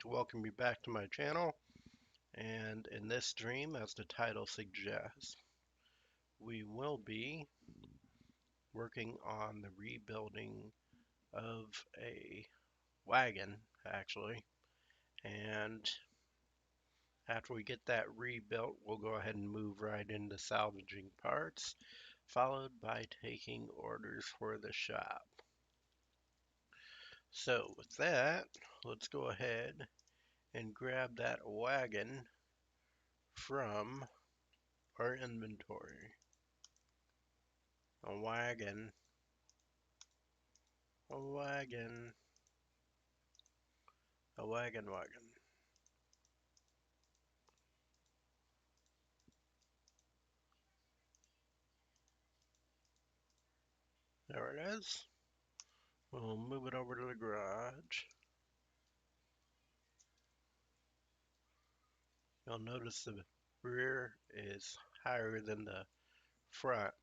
to welcome you back to my channel, and in this stream, as the title suggests, we will be working on the rebuilding of a wagon, actually, and after we get that rebuilt, we'll go ahead and move right into salvaging parts, followed by taking orders for the shop. So with that, let's go ahead and grab that wagon from our inventory. A wagon, a wagon, a wagon. There it is. We'll move it over to the garage. You'll notice the rear is higher than the front.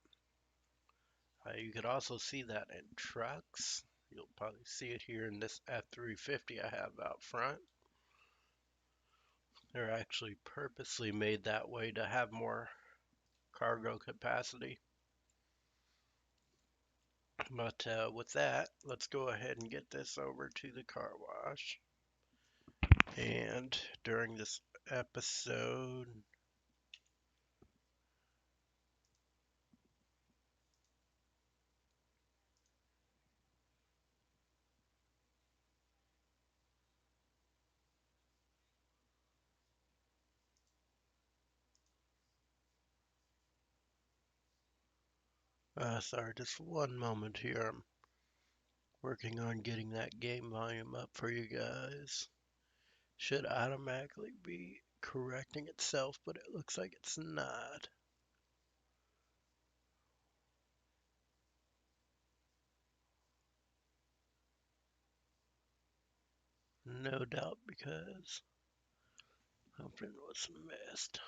You could also see that in trucks. You'll probably see it here in this F350 I have out front. They're actually purposely made that way to have more cargo capacity. But with that, let's go ahead and get this over to the car wash. And during this episode, sorry, just one moment here. I'm working on getting that game volume up for you guys. Should automatically be correcting itself, but it looks like it's not. No doubt because something was missed.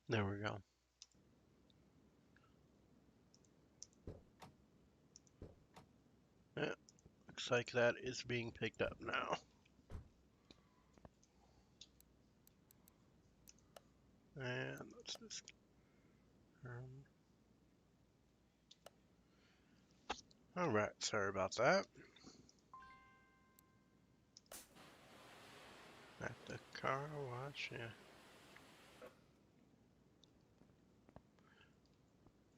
There we go. Yeah, looks like that is being picked up now. And let's just Alright, sorry about that. At the car wash, yeah.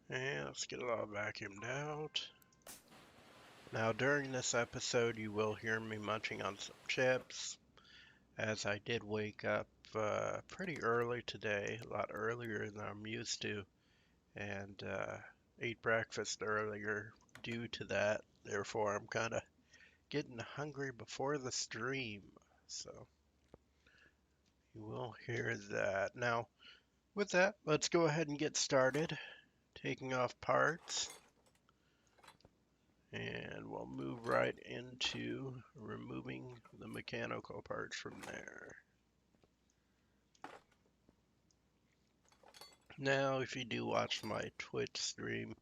And let's get it all vacuumed out. Now, during this episode, you will hear me munching on some chips, as I did wake up pretty early today, a lot earlier than I'm used to, and ate breakfast earlier due to that. Therefore, I'm kind of getting hungry before the stream, so you will hear that. Now, with that, let's go ahead and get started taking off parts. And we'll move right into removing the mechanical parts from there. Now, if you do watch my Twitch stream,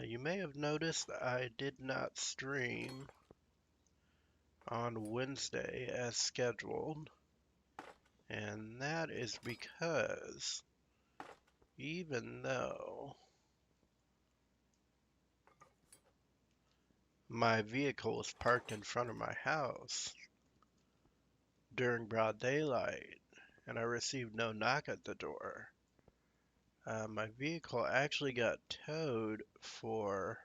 you may have noticed I did not stream on Wednesday as scheduled. And that is because even though my vehicle was parked in front of my house during broad daylight and I received no knock at the door, my vehicle actually got towed for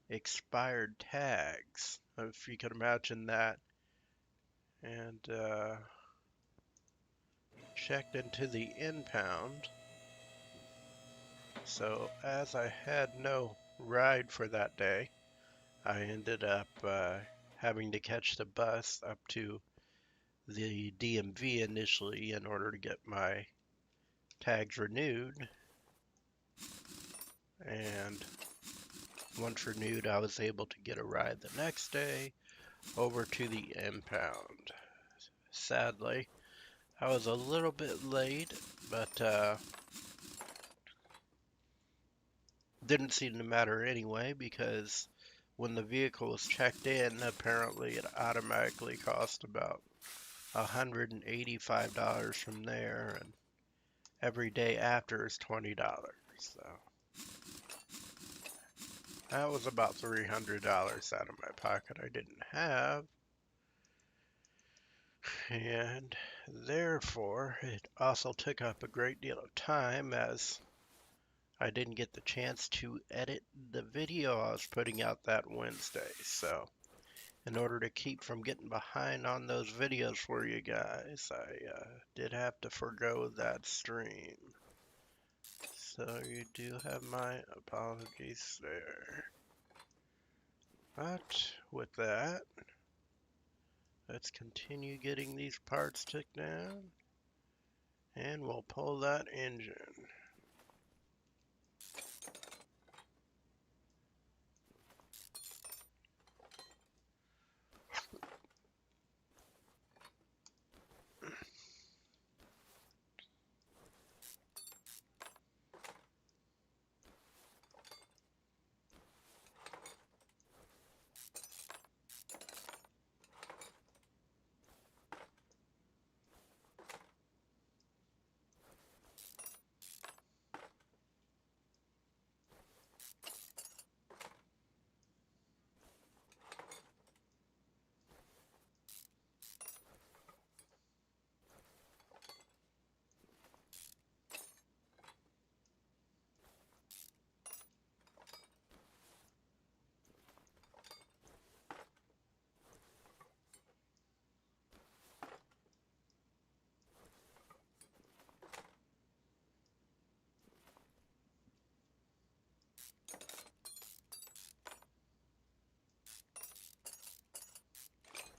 expired tags, if you can imagine that, and checked into the impound. So as I had no ride for that day, I ended up having to catch the bus up to the DMV initially in order to get my tags renewed. and once renewed, I was able to get a ride the next day over to the impound. Sadly, I was a little bit late, but didn't seem to matter anyway because when the vehicle was checked in, apparently it automatically cost about $185 from there, and every day after is $20. So that was about $300 out of my pocket I didn't have, and therefore it also took up a great deal of time as I didn't get the chance to edit the video I was putting out that Wednesday. So in order to keep from getting behind on those videos for you guys, I did have to forego that stream. So you do have my apologies there. But with that, let's continue getting these parts took down, and we'll pull that engine.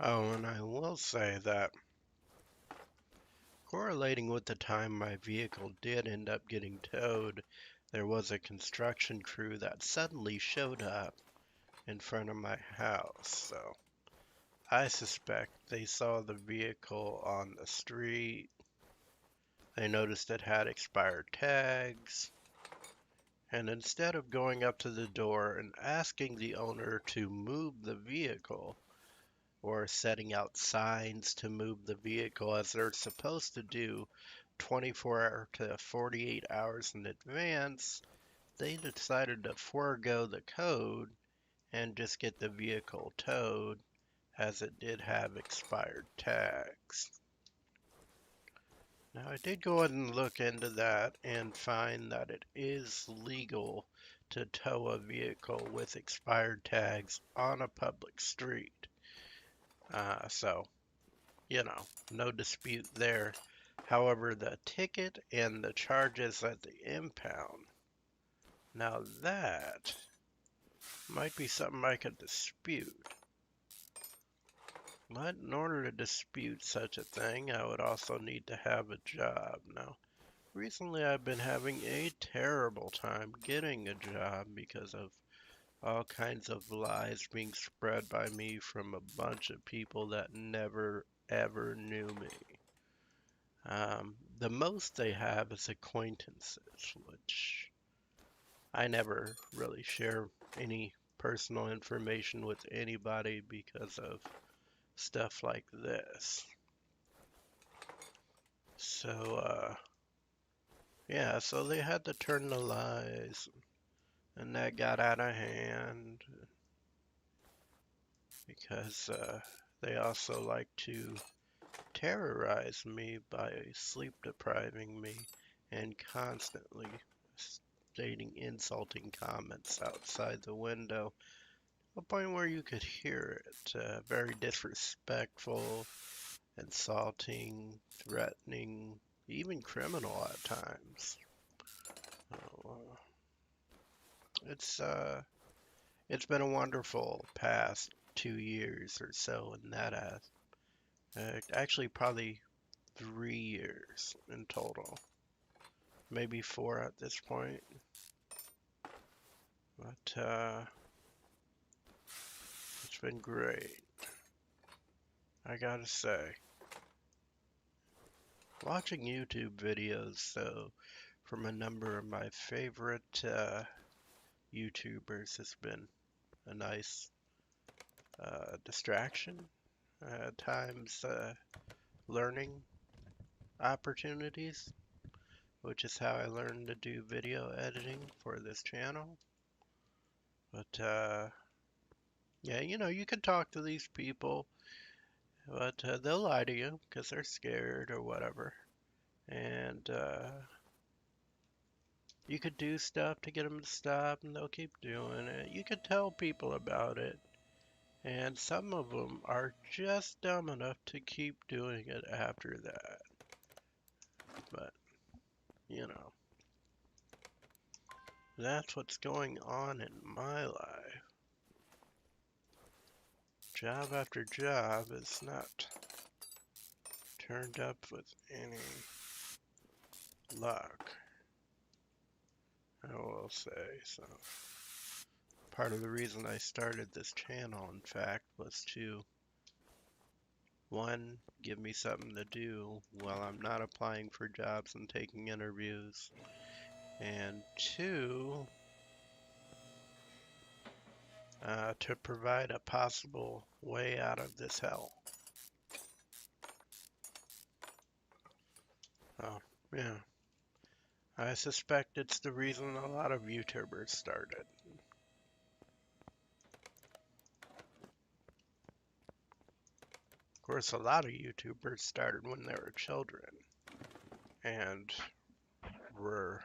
Oh, and I will say that correlating with the time my vehicle did end up getting towed, there was a construction crew that suddenly showed up in front of my house. So I suspect they saw the vehicle on the street. They noticed it had expired tags. And instead of going up to the door and asking the owner to move the vehicle, or setting out signs to move the vehicle as they're supposed to do 24 to 48 hours in advance, they decided to forego the code and just get the vehicle towed as it did have expired tags. Now, I did go ahead and look into that and find that it is legal to tow a vehicle with expired tags on a public street. So, no dispute there. However, the ticket and the charges at the impound, now that might be something I could dispute. But in order to dispute such a thing, I would also need to have a job. Now, recently I've been having a terrible time getting a job because of all kinds of lies being spread by me from a bunch of people that never ever knew me. The most they have is acquaintances, which I never really share any personal information with anybody because of stuff like this. So, yeah, so they had to turn the lies, and that got out of hand because they also like to terrorize me by sleep depriving me and constantly stating insulting comments outside the window, a point where you could hear it. Very disrespectful, insulting, threatening, even criminal at times. Oh, it's been a wonderful past 2 years or so in that actually probably 3 years in total, maybe 4 at this point. But it's been great, I gotta say. Watching YouTube videos, though, from a number of my favorite YouTubers has been a nice distraction. At times, learning opportunities, which is how I learned to do video editing for this channel. But yeah, you can talk to these people, but they'll lie to you because they're scared or whatever. And you could do stuff to get them to stop, and they'll keep doing it. You could tell people about it, and some of them are just dumb enough to keep doing it after that. But, you know, that's what's going on in my life. Job after job is not turned up with any luck, I will say. So, part of the reason I started this channel, in fact, was to, one, give me something to do while I'm not applying for jobs and taking interviews, and two, to provide a possible way out of this hell. Oh, yeah. I suspect it's the reason a lot of YouTubers started. Of course, a lot of YouTubers started when they were children and were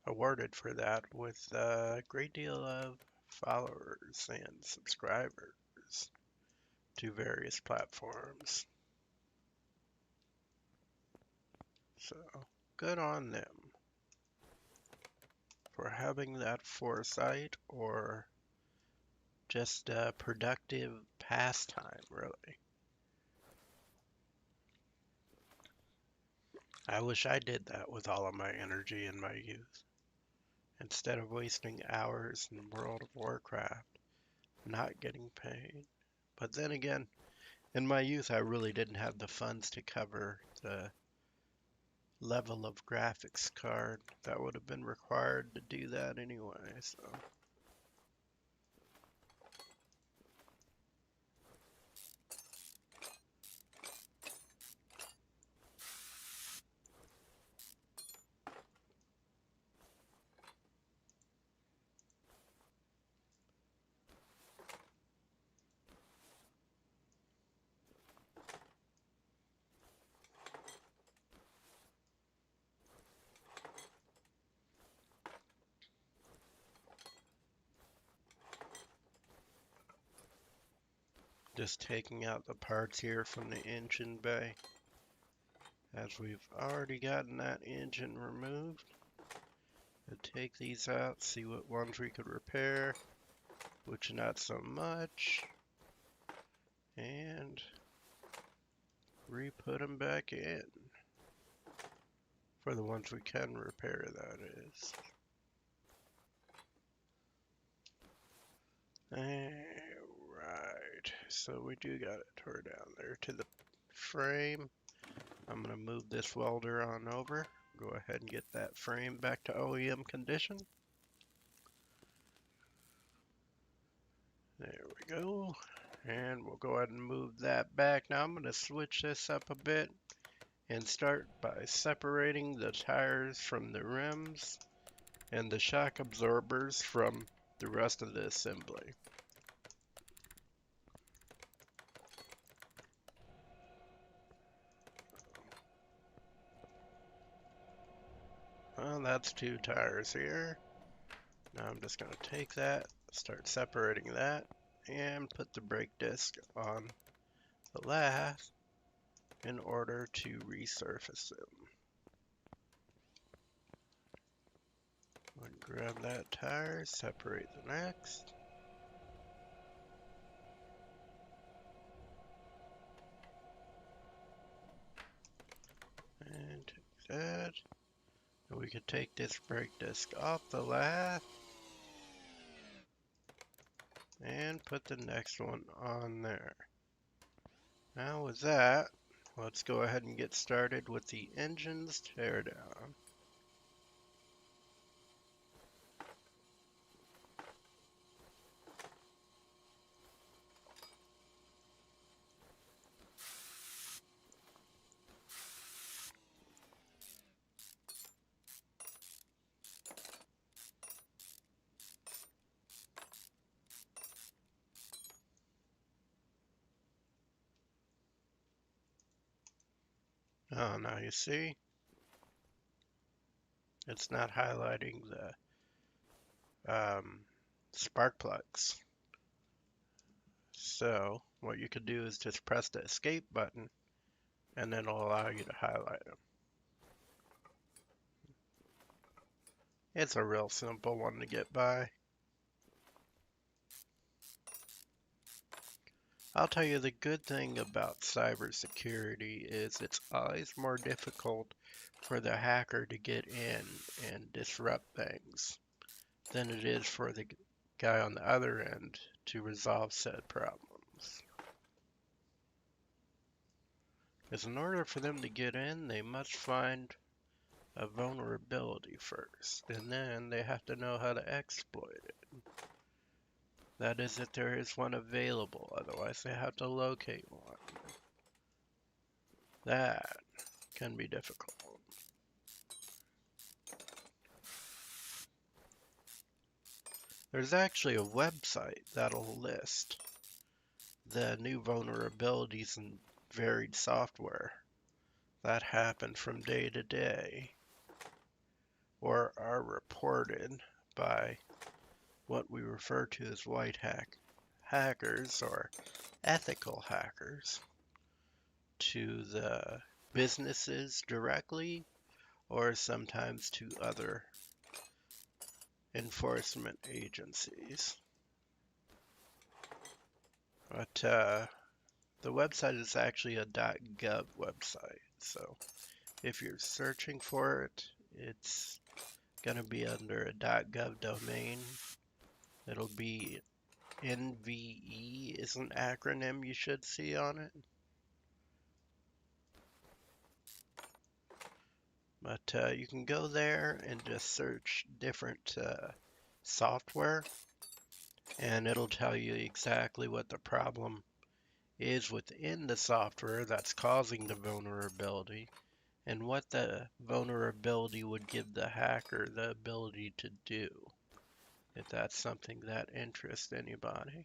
awarded for that with a great deal of followers and subscribers to various platforms. So, good on them for having that foresight, or just a productive pastime, really. I wish I did that with all of my energy in my youth, instead of wasting hours in World of Warcraft, not getting paid. But then again, in my youth, I really didn't have the funds to cover the level of graphics card that would have been required to do that anyway, so. Just taking out the parts here from the engine bay, as we've already gotten that engine removed. We'll take these out, see what ones we could repair, which not so much, and re-put them back in, for the ones we can repair, that is. Alright, so we do got it tore down there to the frame. I'm going to move this welder on over. Go ahead and get that frame back to OEM condition. There we go. And we'll go ahead and move that back. Now I'm going to switch this up a bit and start by separating the tires from the rims and the shock absorbers from the rest of the assembly. Well, that's two tires here. Now I'm just going to take that, start separating that, and put the brake disc on the last in order to resurface them. Grab that tire, separate the next. And take that. And we could take this brake disc off the lathe and put the next one on there. Now with that, let's go ahead and get started with the engine's teardown. Oh, now you see, it's not highlighting the spark plugs. So what you could do is just press the escape button and then it'll allow you to highlight them. It's a real simple one to get by. I'll tell you the good thing about cybersecurity is it's always more difficult for the hacker to get in and disrupt things than it is for the guy on the other end to resolve said problems. Because in order for them to get in, they must find a vulnerability first, and then they have to know how to exploit it. That is, if there is one available, otherwise they have to locate one. That can be difficult. There's actually a website that'll list the new vulnerabilities in varied software that happen from day to day or are reported by what we refer to as white hackers or ethical hackers to the businesses directly or sometimes to other enforcement agencies. But the website is actually a .gov website, so if you're searching for it, it's going to be under a .gov domain. It'll be NVE is an acronym you should see on it. But you can go there and just search different software, and it'll tell you exactly what the problem is within the software that's causing the vulnerability, and what the vulnerability would give the hacker the ability to do, if that's something that interests anybody.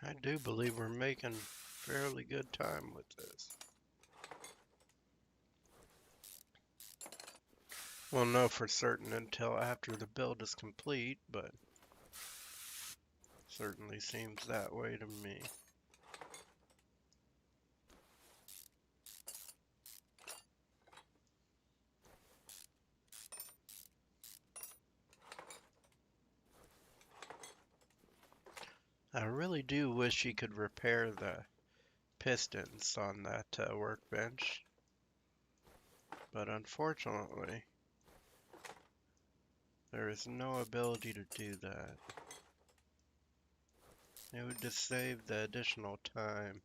I do believe we're making fairly good time with this. We'll know for certain until after the build is complete, but certainly seems that way to me. I really do wish he could repair the pistons on that workbench, but unfortunately, there is no ability to do that. It would just save the additional time.